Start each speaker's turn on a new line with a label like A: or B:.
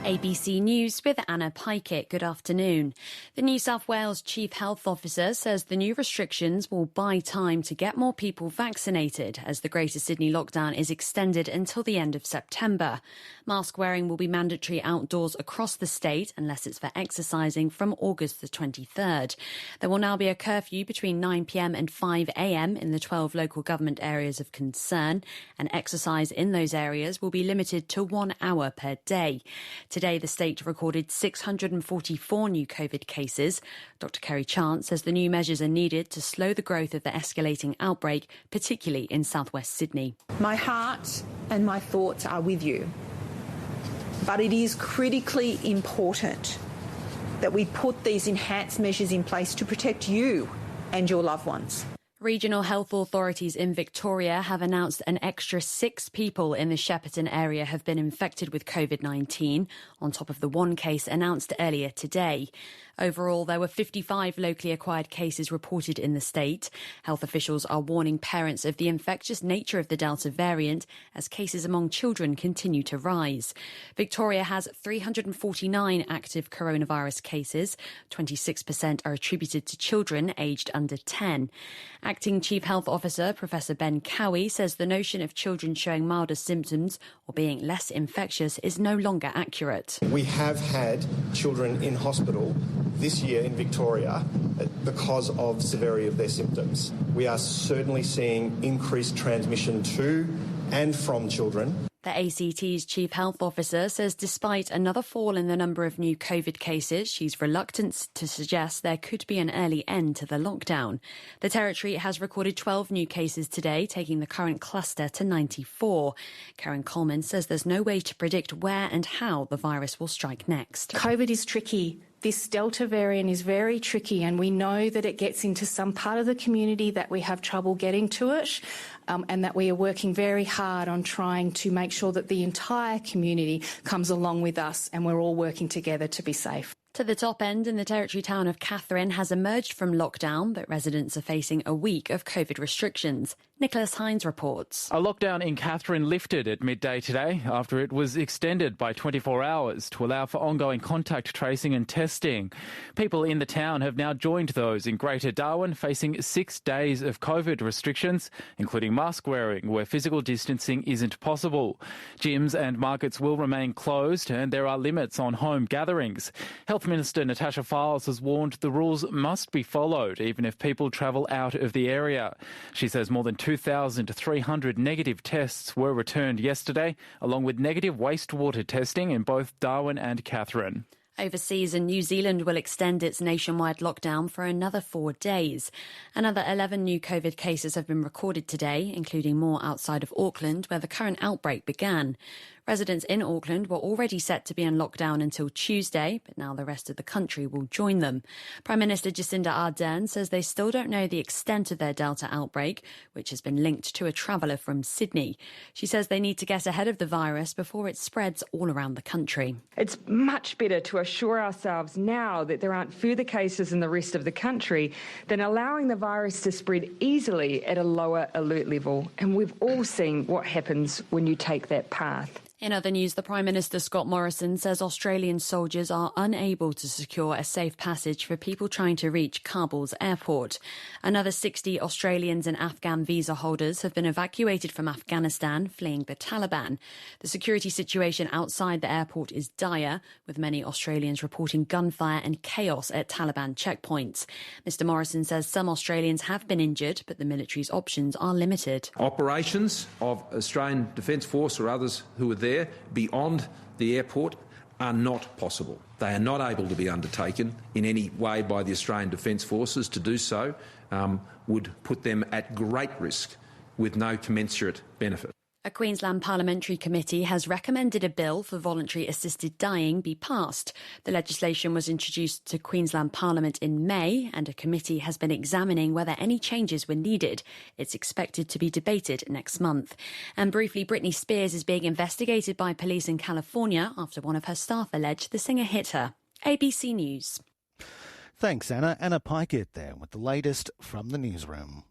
A: ABC News with Anna Pikett. Good afternoon. The New South Wales Chief Health Officer says the new restrictions will buy time to get more people vaccinated as the Greater Sydney lockdown is extended until the end of September. Mask wearing will be mandatory outdoors across the state unless it's for exercising from August the 23rd. There will now be a curfew between 9 p.m. and 5 a.m. in the 12 local government areas of concern, and exercise in those areas will be limited to 1 hour per day. Today, the state recorded 644 new COVID cases. Dr Kerry Chant says the new measures are needed to slow the growth of the escalating outbreak, particularly in southwest Sydney.
B: My heart and my thoughts are with you, but it is critically important that we put these enhanced measures in place to protect you and your loved ones.
A: Regional health authorities in Victoria have announced an extra 6 people in the Shepparton area have been infected with COVID-19, on top of the 1 case announced earlier today. Overall, there were 55 locally acquired cases reported in the state. Health officials are warning parents of the infectious nature of the Delta variant as cases among children continue to rise. Victoria has 349 active coronavirus cases. 26% are attributed to children aged under 10. Acting Chief Health Officer Professor Ben Cowie says the notion of children showing milder symptoms or being less infectious is no longer accurate.
C: We have had children in hospital this year in Victoria because of severity of their symptoms. We are certainly seeing increased transmission to and from children.
A: The ACT's Chief Health Officer says despite another fall in the number of new COVID cases, she's reluctant to suggest there could be an early end to the lockdown. The Territory has recorded 12 new cases today, taking the current cluster to 94. Karen Coleman says there's no way to predict where and how the virus will strike next.
D: COVID is tricky. This Delta variant is very tricky, and we know that it gets into some part of the community that we have trouble getting to it, and that we are working very hard on trying to make sure that the entire community comes along with us and we're all working together to be safe.
A: To the top end in the Territory town of Katherine has emerged from lockdown, but residents are facing a week of COVID restrictions. Nicholas Hines reports.
E: A lockdown in Katherine lifted at midday today after it was extended by 24 hours to allow for ongoing contact tracing and testing. People in the town have now joined those in Greater Darwin facing 6 days of COVID restrictions, including mask wearing where physical distancing isn't possible. Gyms and markets will remain closed and there are limits on home gatherings. Health Minister Natasha Files has warned the rules must be followed even if people travel out of the area. She says more than 2,300 negative tests were returned yesterday, along with negative wastewater testing in both Darwin and Katherine.
A: Overseas, and New Zealand will extend its nationwide lockdown for another 4 days. Another 11 new COVID cases have been recorded today, including more outside of Auckland, where the current outbreak began. Residents in Auckland were already set to be in lockdown until Tuesday, but now the rest of the country will join them. Prime Minister Jacinda Ardern says they still don't know the extent of their Delta outbreak, which has been linked to a traveller from Sydney. She says they need to get ahead of the virus before it spreads all around the country.
F: It's much better to assure ourselves now that there aren't further cases in the rest of the country than allowing the virus to spread easily at a lower alert level. And we've all seen what happens when you take that path.
A: In other news, the Prime Minister Scott Morrison says Australian soldiers are unable to secure a safe passage for people trying to reach Kabul's airport. Another 60 Australians and Afghan visa holders have been evacuated from Afghanistan, fleeing the Taliban. The security situation outside the airport is dire, with many Australians reporting gunfire and chaos at Taliban checkpoints. Mr Morrison says some Australians have been injured, but the military's options are limited.
G: Operations of Australian Defence Force or others who are there beyond the airport are not possible. They are not able to be undertaken in any way by the Australian Defence Forces. To do so would put them at great risk with no commensurate benefit.
A: A Queensland parliamentary committee has recommended a bill for voluntary assisted dying be passed. The legislation was introduced to Queensland Parliament in May, and a committee has been examining whether any changes were needed. It's expected to be debated next month. And briefly, Britney Spears is being investigated by police in California after one of her staff alleged the singer hit her. ABC News.
H: Thanks, Anna. Anna Pikett there with the latest from the newsroom.